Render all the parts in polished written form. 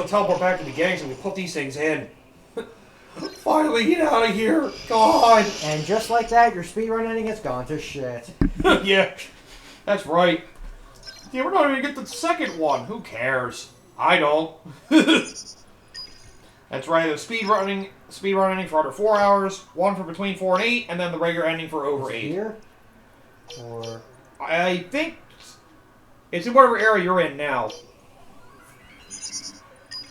will teleport back to the beginning so we put these things in. Finally, get out of here! God! And just like that, your speedrun ending has gone to shit. Yeah, that's right. Yeah, we're not even gonna get the second one. Who cares? I don't. That's right. The speedrun ending for under 4 hours, one for between 4 and 8, and then the regular ending for over 8. Here? Or I think it's in whatever area you're in now.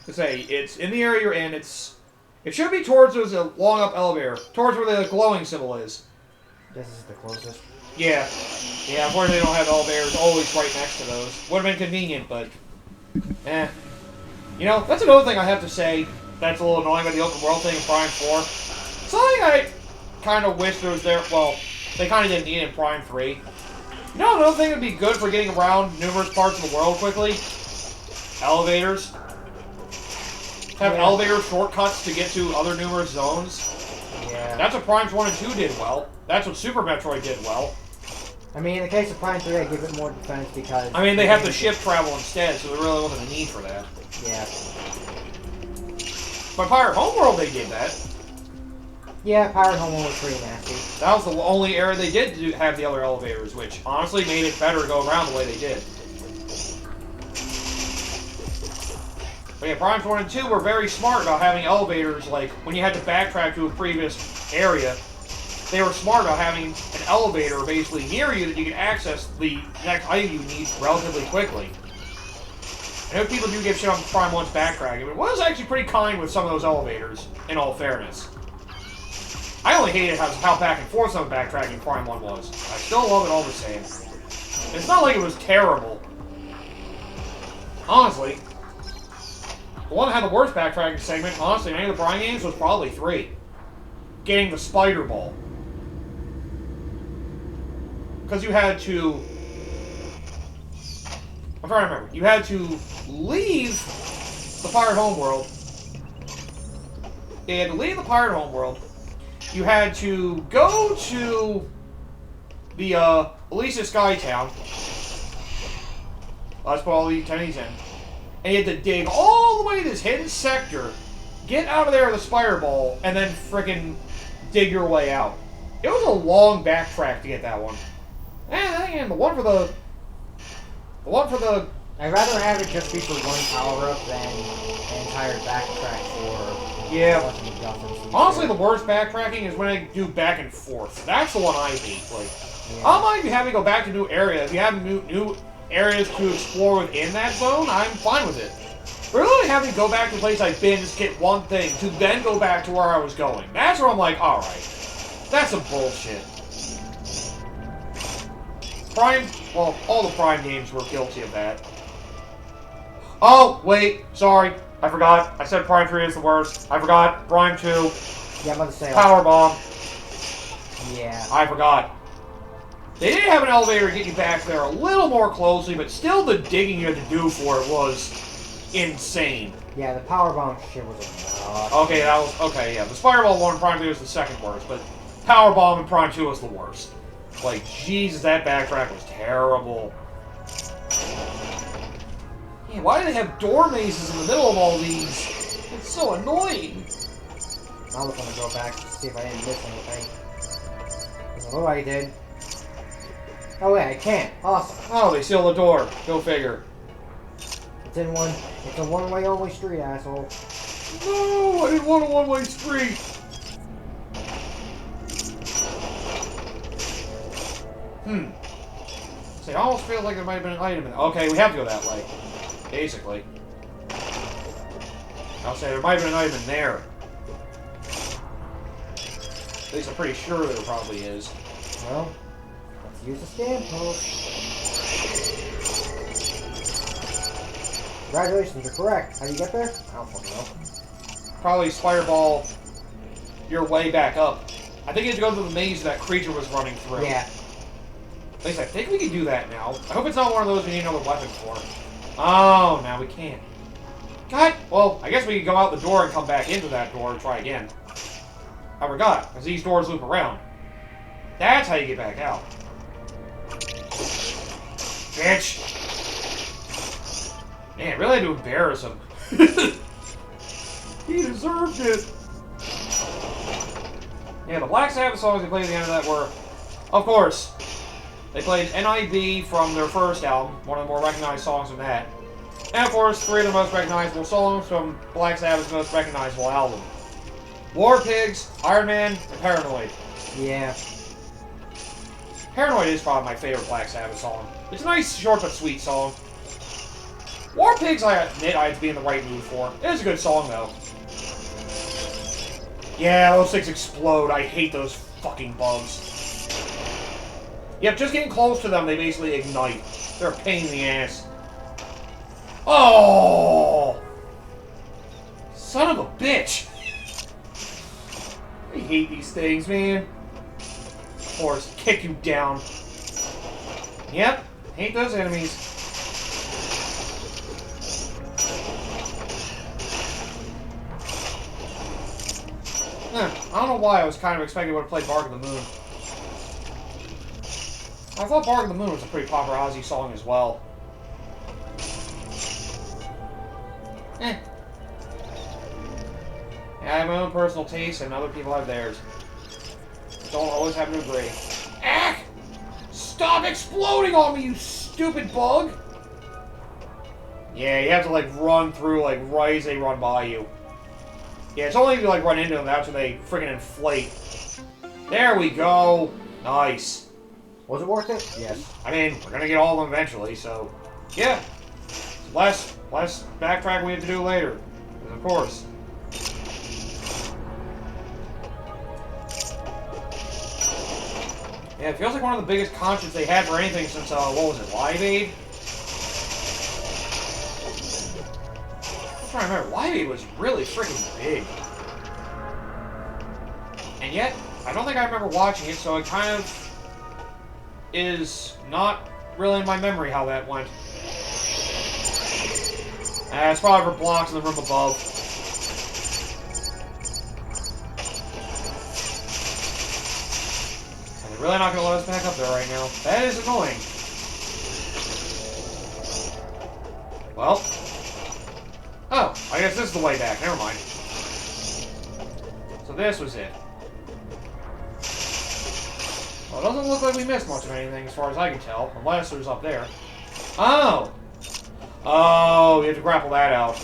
To say it's in the area you're in. It should be towards there's a long up elevator, towards where the glowing symbol is. this is the closest. Yeah. Yeah, unfortunately they don't have elevators always right next to those. Would have been convenient, but eh. You know, that's another thing I have to say that's a little annoying about the open world thing in Prime 4. Something I kind of wish there was there. Well, they kind of didn't need it in Prime 3. You know, another thing that would be good for getting around numerous parts of the world quickly? Elevators. Have elevator shortcuts to get to other numerous zones. Yeah. That's what Primes 1 and 2 did well. That's what Super Metroid did well. I mean, in the case of Prime 3, I give it more defense because... I mean, they have the ship travel instead, so there really wasn't a need for that. Yeah. But Pirate Homeworld, they did that. Yeah, Pirate Homeworld was pretty nasty. That was the only area they did have the other elevators, which honestly made it better to go around the way they did. But yeah, Primes 1 and 2 were very smart about having elevators, like, when you had to backtrack to a previous area, they were smart about having an elevator basically near you that you could access the next item you need relatively quickly. I know people do give shit on Prime 1's backtracking, but it was actually pretty kind with some of those elevators, in all fairness. I only hated how back and forth some backtracking Prime 1 was. I still love it all the same. It's not like it was terrible. Honestly. The one that had the worst backtracking segment, honestly, in any of the Prime games, was probably 3. Getting the Spider Ball. Because you had to... I'm trying to remember. You had to leave the Pirate Homeworld. You had to leave the Pirate Homeworld. You had to go to the Elysia Skytown. Let's put all the attendees in. And you had to dig all the way to this hidden sector, get out of there with a Spider Ball, and then frickin' dig your way out. It was a long backtrack to get that one. And again, the one for the... I'd rather have it just be for one power-up than an entire backtrack for... Yeah. Honestly, the worst backtracking is when I do back and forth. That's the one I hate. Like, Yeah. I don't mind if you have to go back to new areas. If you have new areas to explore within that zone, I'm fine with it. But really having to go back to the place I've been, just get one thing, to then go back to where I was going. That's where I'm like, alright. That's some bullshit. Prime, well, all the Prime games were guilty of that. Oh, wait, sorry. I forgot. I said Prime 3 is the worst. I forgot. Prime 2. Yeah, I'm about to say... Power Bomb. Yeah. I forgot. They did have an elevator to get you back there a little more closely, but still the digging you had to do for it was insane. Yeah, the power bomb shit was a lot. Okay, that was... Okay, yeah. The Spider-Ball 1 in Prime 3 was the second worst, but Power Bomb in Prime 2 was the worst. Like, Jesus, that backtrack was terrible. Yeah, why do they have door mazes in the middle of all these? It's so annoying. I was gonna go back to see if I didn't miss anything. Oh, I did. Oh wait, I can't. Awesome. Oh, they sealed the door. Go figure. It's in one. It's a one-way only street, asshole. No, I didn't want a one-way street. See, it almost feels like there might have been an item in it. Okay, we have to go that way. Basically. I'll say there might have been an item in there. At least I'm pretty sure there probably is. Well, let's use the scan post. Congratulations, you're correct. How do you get there? I don't fucking know. Probably Spider Ball your way back up. I think you have to go through the maze that creature was running through. Yeah. At least I think we can do that now. I hope it's not one of those we need another weapon for. Oh, now we can't. God, well, I guess we can go out the door and come back into that door and try again. I forgot, because these doors loop around. That's how you get back out. Bitch! Man, really had to embarrass him. He deserved it. Yeah, the Black Sabbath songs they played at the end of that were, of course, they played NIB from their first album, one of the more recognized songs from that. And of course, three of the most recognizable songs from Black Sabbath's most recognizable album. War Pigs, Iron Man, and Paranoid. Yeah. Paranoid is probably my favorite Black Sabbath song. It's a nice, short but sweet song. War Pigs, I admit I had to be in the right mood for. It is a good song, though. Yeah, those things explode. I hate those fucking bugs. Yep, just getting close to them, they basically ignite. They're a pain in the ass. Oh! Son of a bitch! I hate these things, man. Of course, kick you down. Yep, hate those enemies. I don't know why I was kind of expecting to play Bark of the Moon. I thought Bark of the Moon was a pretty popular Ozzy song as well. Yeah, I have my own personal taste, and other people have theirs. Don't always have to agree. Ah! Stop exploding on me, you stupid bug! Yeah, you have to, like, run through, like, right as they run by you. Yeah, it's only if you, like, run into them, that's when they freaking inflate. There we go! Nice. Was it worth it? Yes. I mean, we're gonna get all of them eventually, so... Yeah. Less backtrack we have to do later. Of course. Yeah, it feels like one of the biggest concerts they had for anything since, what was it, Live Aid? I'm trying to remember. Live Aid was really freaking big. And yet, I don't think I remember watching it, so it kind of is not really in my memory how that went. It's probably for blocks in the room above. And they're really not going to let us back up there right now. That is annoying. Well. Oh, I guess this is the way back. Never mind. So this was it. Well, it doesn't look like we missed much of anything as far as I can tell. Unless it was up there. Oh! Oh, we have to grapple that out.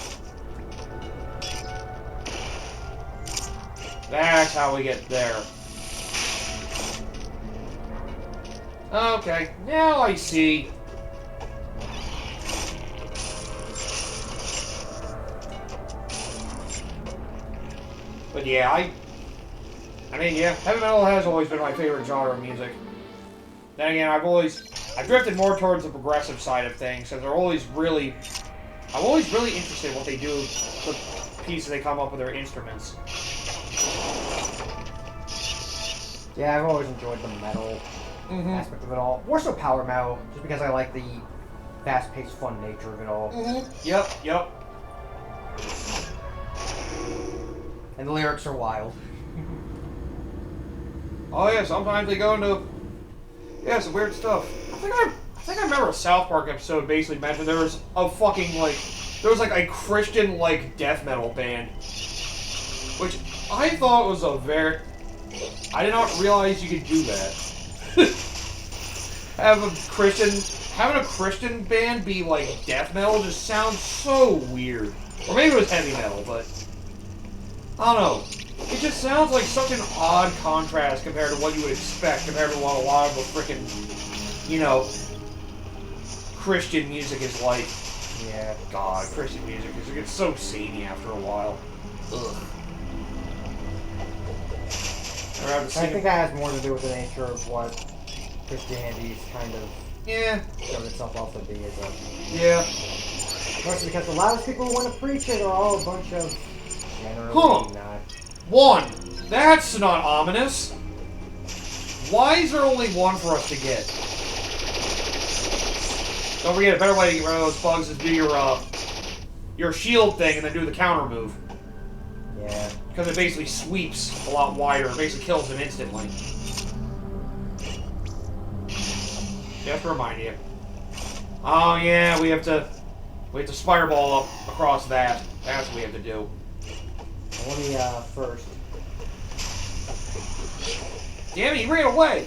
That's how we get there. Okay, now I see. But yeah, I mean, yeah, heavy metal has always been my favorite genre of music. Then again, I've drifted more towards the progressive side of things, because I'm always really interested in what they do, the pieces they come up with their instruments. Yeah, I've always enjoyed the metal aspect of it all. More so power metal, just because I like the fast-paced, fun nature of it all. Yep. And the lyrics are wild. Oh yeah, sometimes they go into some weird stuff. I think I remember a South Park episode basically mentioned there was a fucking a Christian death metal band, which I thought was I did not realize you could do that. Having a Christian band be death metal just sounds so weird. Or maybe it was heavy metal, but I don't know. It just sounds like such an odd contrast compared to what you would expect, compared to what a lot of the frickin', Christian music is like. Yeah. God, Christian music it gets so samey after a while. Ugh. I think that has more to do with the nature of what Christianity's kind of showed itself off to be as a... Yeah. Mostly because the loudest people who want to preach it are all a bunch of generally not... One! That's not ominous! Why is there only one for us to get? Don't forget, a better way to get rid of those bugs is do your shield thing and then do the counter move. Yeah. Because it basically sweeps a lot wider. It basically kills them instantly. Just to remind you. Oh yeah, we have to We have to spiral up across that. That's what we have to do. Let me, first. Damn it, he ran away!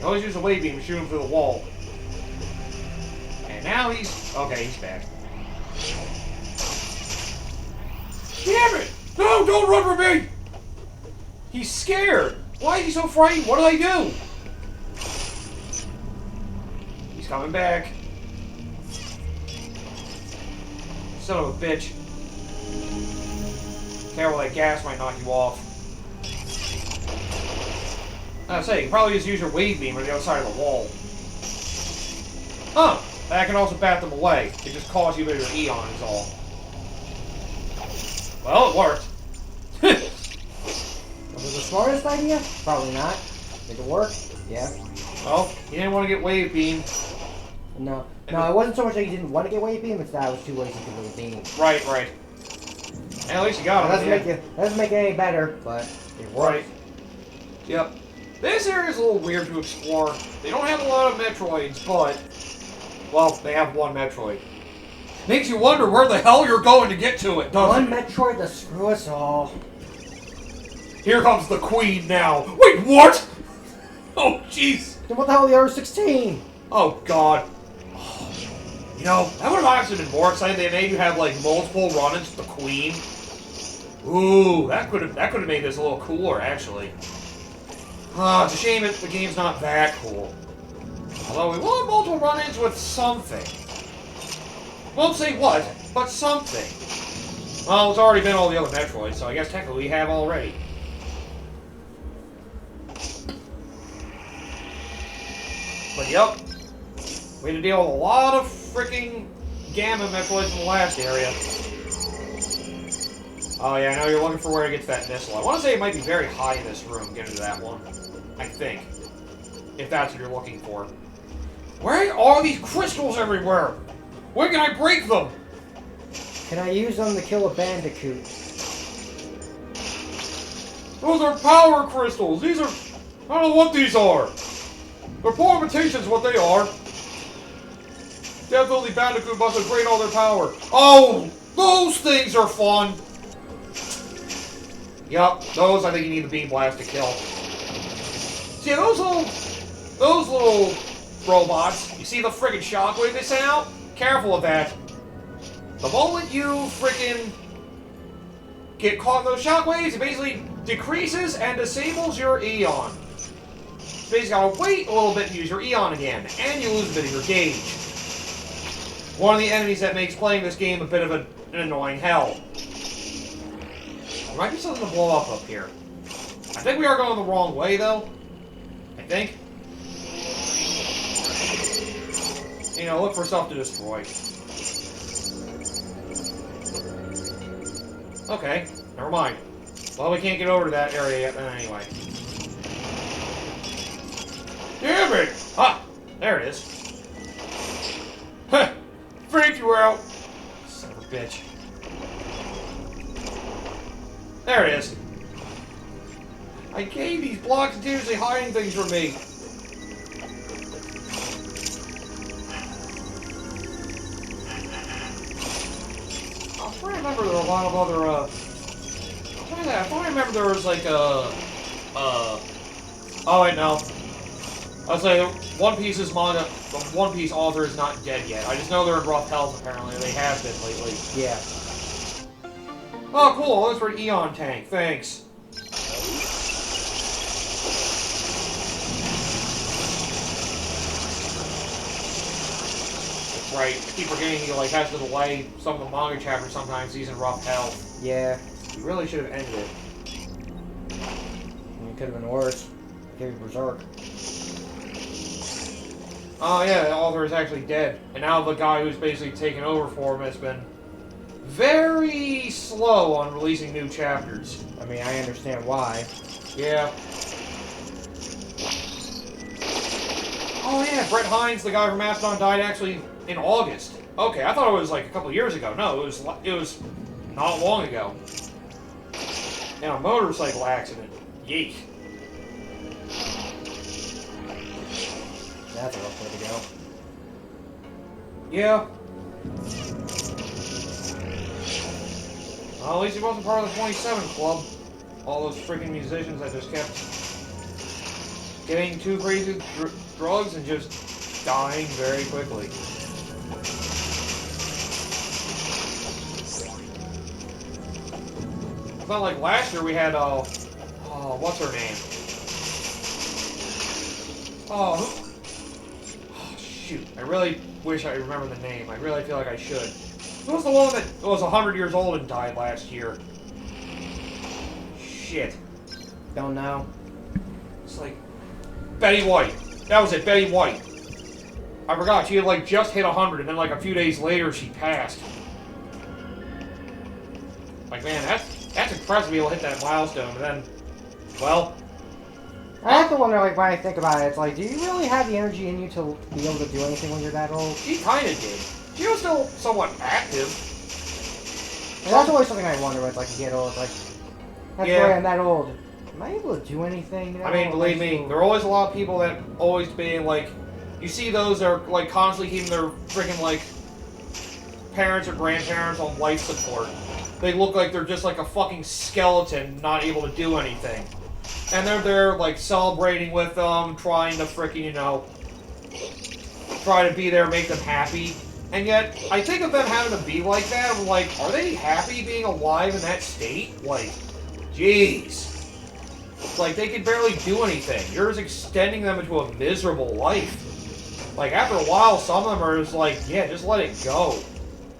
Always use a wave beam to shoot him through the wall. And now he's... Okay, he's back. Damn it! No, don't run from me! He's scared! Why is he so frightened? What did I do? He's coming back. Son of a bitch. Careful, that gas might knock you off. I was saying, you can probably just use your wave beam on the other side of the wall. Huh. That can also bat them away. It just costs you a bit of your Eon is all. Well, it worked. Was it the smartest idea? Probably not. Did it work? Yeah. Well, he didn't want to get wave beam. No. No, it wasn't so much that he didn't want to get wave beam, it's that I was too lazy to wave beam. Right, right. And at least you got him. That doesn't make it any better, but it worked. Right. Yep. This area is a little weird to explore. They don't have a lot of Metroids, but... Well, they have one Metroid. Makes you wonder where the hell you're going to get to it, doesn't One Metroid to screw us all. Here comes the Queen now. Wait, what? Oh, jeez. Then what the hell are the other 16? Oh, God. You know, that would have actually been more exciting. They made you have, like, multiple run-ins with the Queen. Ooh, that could have made this a little cooler, actually. It's a shame that the game's not that cool. Although we will have multiple run-ins with something. Won't say what, but something. Well, it's already been all the other Metroids, so I guess technically we have already. But yep, we had to deal with a lot of freaking Gamma Metroids in the last area. Oh yeah, I know you're looking for where to get to that missile. I want to say it might be very high in this room, getting to that one. I think. If that's what you're looking for. Where are these crystals everywhere? Where can I break them? Can I use them to kill a bandicoot? Those are power crystals. These are... I don't know what these are. They're poor imitations, what they are. Definitely Bandicoot must have drained all their power. Oh, those things are fun. Yup, those I think you need the Beam Blast to kill. See, those little robots, you see the friggin' shockwave they send out? Careful with that. The moment you frickin' get caught in those shockwaves, it basically decreases and disables your Eon. So basically gotta wait a little bit to use your Eon again, and you lose a bit of your gauge. One of the enemies that makes playing this game a bit of an annoying hell. There might be something to blow up here. I think we are going the wrong way, though. I think. You know, look for stuff to destroy. Okay, never mind. Well, we can't get over to that area yet, then anyway. Damn it! Ah, there it is. Heh! Freak you out! Son of a bitch. There it is. I gave these blocks continuously hiding things from me. I'm trying to remember there were a lot of other, I thought I remember there was like oh wait, no. I was saying, One Piece's manga, the One Piece author is not dead yet. I just know they're in rough health, apparently. They have been lately. Yeah. Oh, cool. That's for an Eon tank. Thanks. Right. I keep forgetting he, like, has to delay some of the manga chapters sometimes. He's in rough health. Yeah. You really should have ended it. It could have been worse. Could be Berserk. Oh yeah, the author is actually dead. And now the guy who's basically taken over for him has been very slow on releasing new chapters. I mean, I understand why. Yeah. Oh yeah, Brett Hines, the guy from Mastodon, died actually in August. Okay, I thought it was like a couple of years ago. No, it was not long ago. In a motorcycle accident. Yeek. That's a rough way to go. Yeah. Well, at least he wasn't part of the 27 Club. All those freaking musicians that just kept getting too crazy with drugs and just dying very quickly. It's not like last year we had, what's her name? Oh, shoot. I really wish I remember the name. I really feel like I should. Who was the one that was 100 years old and died last year? Shit. Don't know. It's like Betty White. That was it, Betty White. I forgot, she had like just hit 100 and then like a few days later she passed. Like, man, that's impressive to be able to hit that milestone, and then, well... I have to wonder, like, when I think about it, it's like, do you really have the energy in you to be able to do anything when you're that old? She kinda did. She was still somewhat active. And that's always something I wonder with, like, you get old, it's like, that's Yeah. why I'm that old. Am I able to do anything? You know? I mean, believe Like, me, there are always a lot of people that always being like, you see those that are like constantly keeping their freaking like parents or grandparents on life support. They look like they're just like a fucking skeleton, not able to do anything. And they're there like celebrating with them, trying to freaking, you know, try to be there, make them happy. And yet, I think of them having to be like that, I'm like, are they happy being alive in that state? Like, jeez. It's like, they can barely do anything. You're just extending them into a miserable life. Like, after a while, some of them are just like, yeah, just let it go.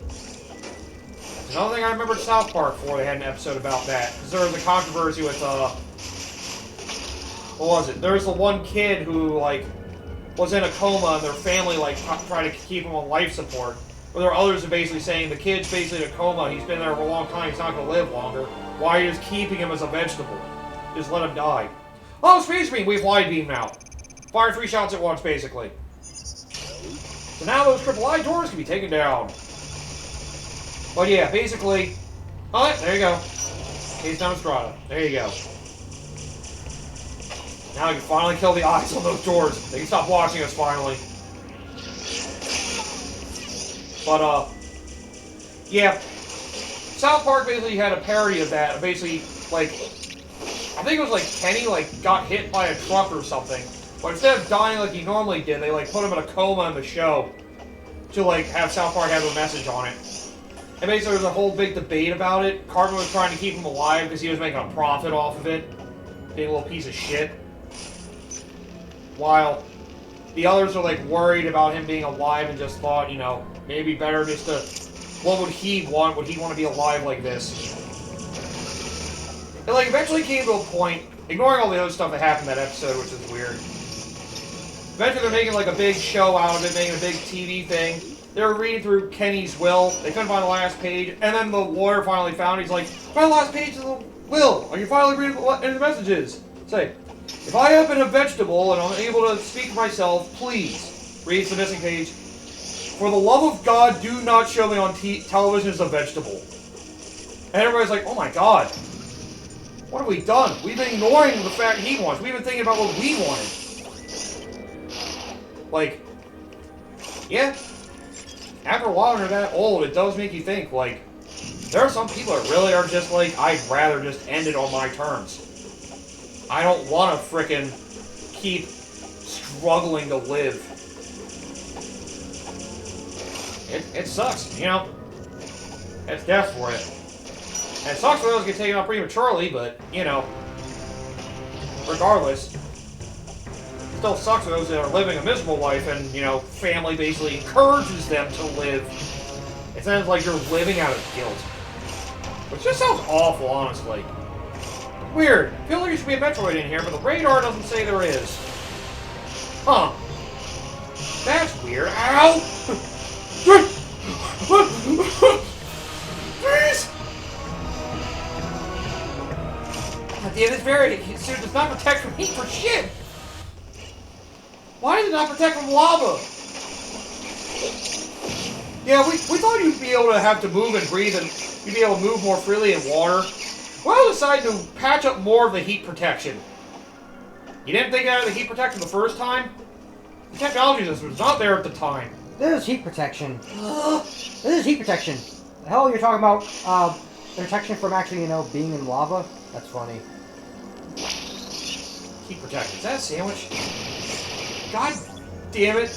That's another thing I remember South Park for, they had an episode about that. Because there was a controversy with, what was it? There was the one kid who, like, was in a coma and their family, like, tried to keep him on life support. But there are others who are basically saying, the kid's basically in a coma, he's been there for a long time, he's not going to live longer. Why are you just keeping him as a vegetable? Just let him die. Oh, Space Beam! We have Wide Beam now. Fire 3 shots at once, basically. So now those triple-I doors can be taken down. But yeah, basically... Oh, there you go. Case down Strata. There you go. Now you can finally kill the eyes on those doors. They can stop watching us, finally. But, yeah. South Park basically had a parody of that. Basically, like... I think it was like Kenny, like, got hit by a truck or something. But instead of dying like he normally did, they, like, put him in a coma in the show. To, like, have South Park have a message on it. And basically there was a whole big debate about it. Cartman was trying to keep him alive because he was making a profit off of it. Being a little piece of shit. While the others are, like, worried about him being alive and just thought, you know, maybe better just to... What would he want? Would he want to be alive like this? It, like, eventually came to a point, ignoring all the other stuff that happened in that episode, which is weird. Eventually they're making, like, a big show out of it, making a big TV thing. They were reading through Kenny's will. They couldn't find the last page, and then the lawyer finally found it. He's like, find the last page of the will. Are you finally reading the messages? Say, if I have been a vegetable and I'm able to speak for myself, please, reads the missing page. For the love of God, do not show me on television as a vegetable. And everybody's like, oh my god. What have we done? We've been ignoring the fact he wants. We've been thinking about what we wanted. Like, yeah. After a while when you're that old, it does make you think, like, there are some people that really are just like, I'd rather just end it on my terms. I don't want to frickin' keep struggling to live. It sucks, you know? It's death for it. And it sucks for those who get taken out prematurely, but, you know, regardless, it still sucks for those that are living a miserable life and, you know, family basically encourages them to live. It sounds like you're living out of guilt. Which just sounds awful, honestly. Weird. I feel like there should be a Metroid in here, but the radar doesn't say there is. Huh. That's weird. Ow! Please! God damn, this very suit does not protect from heat for shit! Why does it not protect from lava? Yeah, we thought you'd be able to have to move and breathe and you'd be able to move more freely in water. Well, decided to patch up more of the heat protection. You didn't think out of the heat protection the first time? The technology just was not there at the time. This is heat protection. This is heat protection. The hell you're talking about? Protection from actually, being in lava? That's funny. Heat protection. Is that a sandwich? God damn it.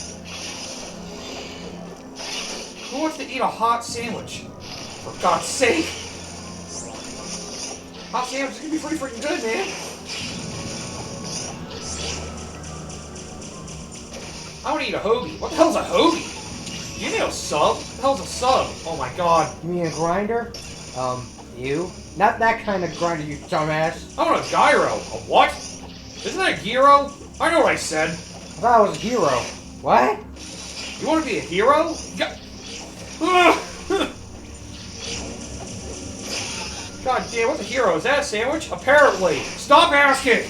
Who wants to eat a hot sandwich? For God's sake. Hot sandwich is gonna be pretty freaking good, man. I want to eat a hoagie. What the hell's a hoagie? You mean a sub? What the hell's a sub? Oh my god. You mean a grinder? You? Not that kind of grinder, you dumbass. I want a gyro. A what? Isn't that a gyro? I know what I said. I thought I was a hero. What? You want to be a hero? God damn, what's a hero? Is that a sandwich? Apparently. Stop asking!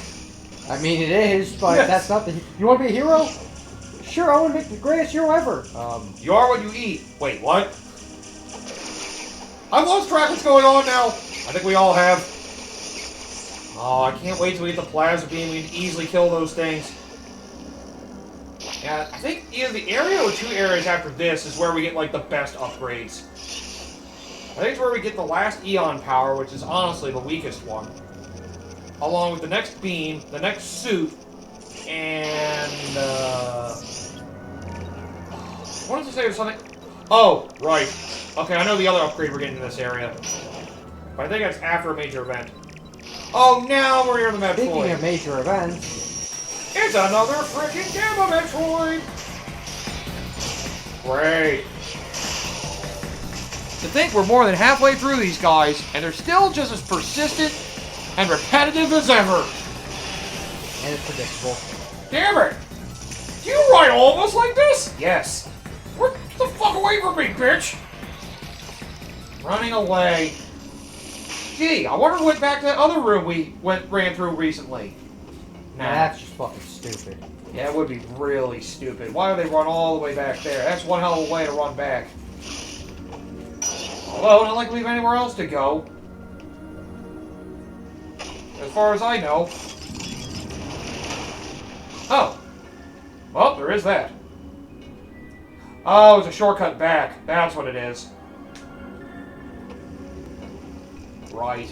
I mean, it is, but Yes. that's not the... You want to be a hero? Sure, I want to make the greatest hero ever. You are what you eat. Wait, what? I've lost track what's going on now. I think we all have. Oh, I can't wait till we get the plasma beam. We can easily kill those things. Yeah, I think either the area or 2 areas after this is where we get, like, the best upgrades. I think it's where we get the last Eon power, which is honestly the weakest one. Along with the next beam, the next suit, and, I wanted to say there's something... Oh, right. Okay, I know the other upgrade we're getting in this area. But I think that's after a major event. Oh, now we're here in the Metroid. Speaking of major events... It's another freaking Gamma Metroid! Great. To think we're more than halfway through these guys, and they're still just as persistent and repetitive as ever. And it's predictable. Damn it! Do you ride all of us like this? Yes. Get the fuck away from me, bitch! Running away. Gee, I wonder who went back to that other room we ran through recently. Nah, that's just fucking stupid. Yeah, it would be really stupid. Why would they run all the way back there? That's one hell of a way to run back. Although, not like we have anywhere else to go. As far as I know. Oh. Well, there is that. Oh, it's a shortcut back. That's what it is. Right.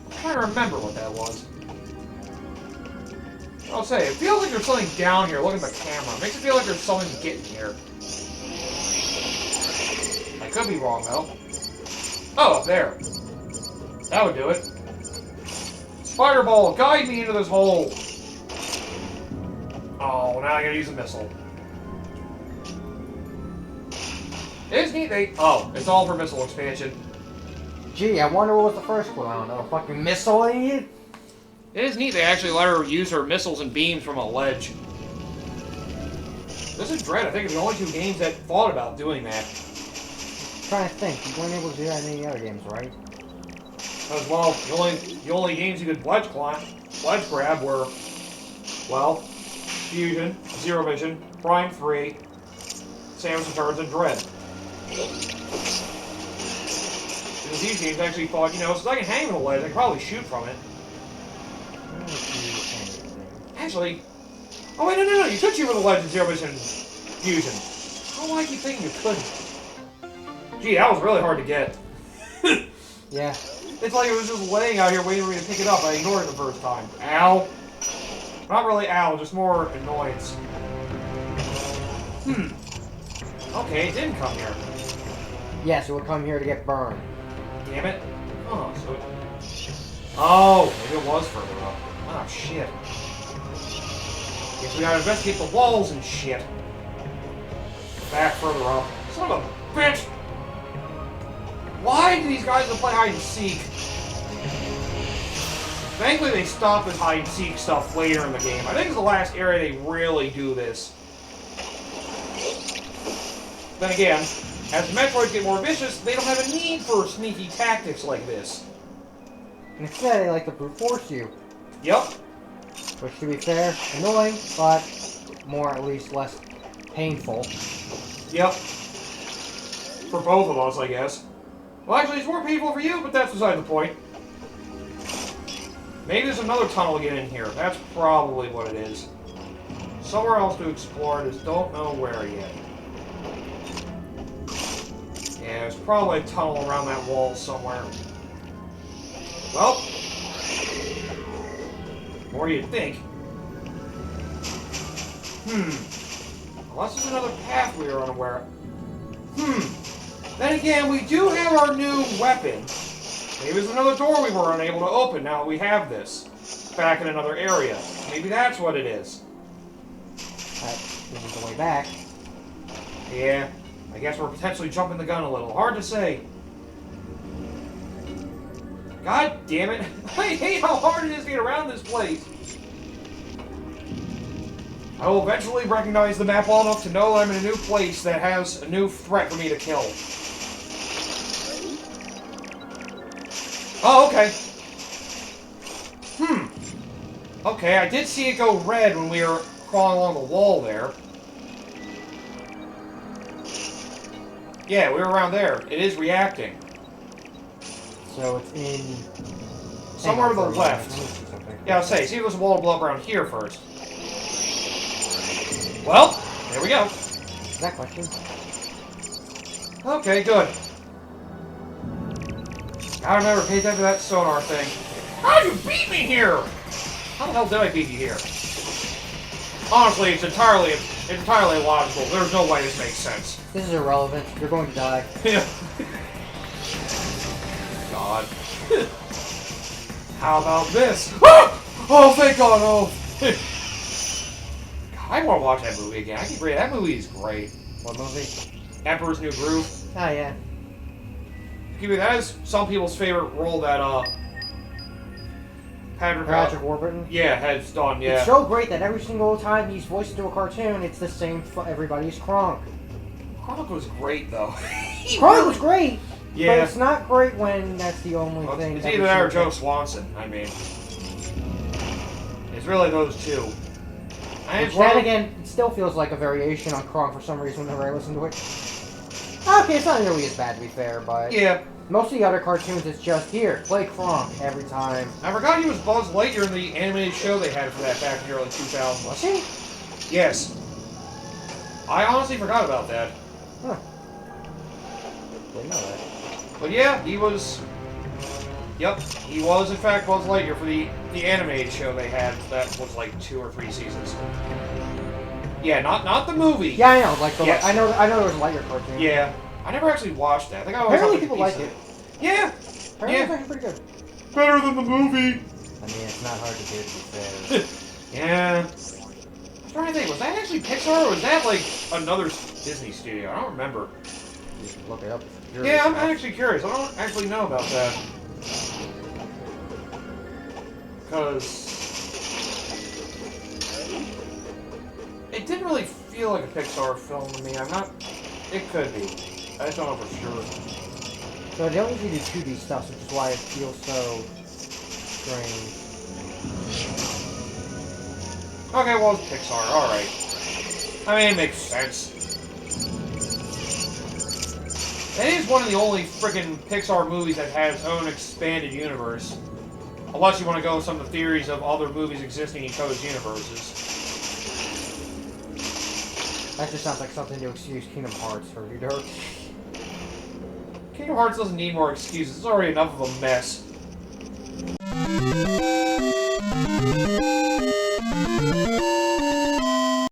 I'm trying to remember what that was. I'll say, it feels like there's something down here. Look at the camera. It makes it feel like there's something getting here. I could be wrong, though. Oh, up there. That would do it. Spider Ball, guide me into this hole. Oh, now I gotta use a missile. It is neat they... Oh, it's all for missile expansion. Gee, I wonder what was the first one. I don't know. Fucking missile idiot? It is neat they actually let her use her missiles and beams from a ledge. This is Dread. I think it's the only 2 games that thought about doing that. I'm trying to think. You weren't able to do that in any other games, right? As well, the only games you could ledge grab were, well, Fusion, Zero Vision, Prime 3, Samus Returns, and Dread. Because these games actually thought, since I can hang from the ledge, I can probably shoot from it. Actually, oh wait, no, you could shoot from the ledge in Zero Vision Fusion. Oh, why do you think you couldn't? Gee, that was really hard to get. Yeah. It's like it was just laying out here waiting for me to pick it up. I ignored it the first time. Ow. Not really ow, just more annoyance. Okay, it didn't come here. Yes, it would come here to get burned. Damn it. Oh, so it... Oh, maybe it was further up. Oh, shit. Guess we gotta investigate the walls and shit. Back further up. Son of a bitch! Why do these guys play hide and seek? Thankfully, they stopped this hide and seek stuff later in the game. I think it's the last area they really do this. Then again, as Metroids get more vicious, they don't have a need for sneaky tactics like this. Instead, they like to brute force you. Yep. Which, to be fair, annoying, but more, at least, less painful. Yep. For both of us, I guess. Well, actually, it's more painful for you, but that's beside the point. Maybe there's another tunnel to get in here. That's probably what it is. Somewhere else to explore, just don't know where yet. Yeah, there's probably a tunnel around that wall somewhere. Well, more you'd think. Unless there's another path we are unaware of. Then again, we do have our new weapon. Maybe there's another door we were unable to open now that we have this. Back in another area. Maybe that's what it is. This is the way back. Yeah, I guess we're potentially jumping the gun a little. Hard to say. God damn it. I hate how hard it is to get around this place. I will eventually recognize the map well enough to know I'm in a new place that has a new threat for me to kill. Oh, okay. Okay, I did see it go red when we were crawling along the wall there. Yeah, we were around there. It is reacting. So it's in... Somewhere to the left. Yeah, I'll say, see if there's a wall of blow up around here first. Well, there we go. That question. Okay, good. Gotta remember, pay attention to that sonar thing. How'd you beat me here? How the hell did I beat you here? Honestly, it's entirely illogical. There's no way this makes sense. This is irrelevant. You're going to die. Yeah. God. How about this? Oh, thank God! Oh. God, I want to watch that movie again. I keep reading. That movie is great. What movie? Emperor's New Groove. Oh, yeah. That is some people's favorite role that Patrick Warburton. Yeah, has done. Yeah. It's so great that every single time he's voiced into a cartoon, it's the same for everybody's Kronk. Kronk was great though. Kronk was great. Yeah. But it's not great when that's the only thing. It's either that or Joe Swanson. I mean, it's really those two. And then again, it still feels like a variation on Kronk for some reason whenever I listen to it. Okay, it's not nearly as bad to be fair, but yeah. Most of the other cartoons, it's just here, play Kronk every time. I forgot he was Buzz Lightyear in the animated show they had for that back in the early 2000s. Was he? Yes. I honestly forgot about that. Huh. Didn't know that. But yeah, he was... Yep, he was in fact Buzz Lightyear for the animated show they had. That was like 2 or 3 seasons. Yeah, not the movie. Yeah, I know. Like the yes. I know there was a Lightyear cartoon. Yeah, I never actually watched that. I think I always apparently people like it. Yeah. Apparently it's actually pretty good. Better than the movie. I mean, it's not hard to do, to be fair. Yeah. I'm trying to think. Was that actually Pixar or was that like another Disney studio? I don't remember. You can look it up. Yeah, I'm actually curious. I don't actually know about that. Because it didn't really feel like a Pixar film to me. I'm not... It could be. I just don't know for sure. So they don't usually do 2D stuff, which is why it feels so strange. Okay, well, it's Pixar. Alright. I mean, it makes sense. It is one of the only freaking Pixar movies that has its own expanded universe. Unless you want to go with some of the theories of other movies existing in each other's universes. That just sounds like something to excuse Kingdom Hearts for, you know? Kingdom Hearts doesn't need more excuses. It's already enough of a mess.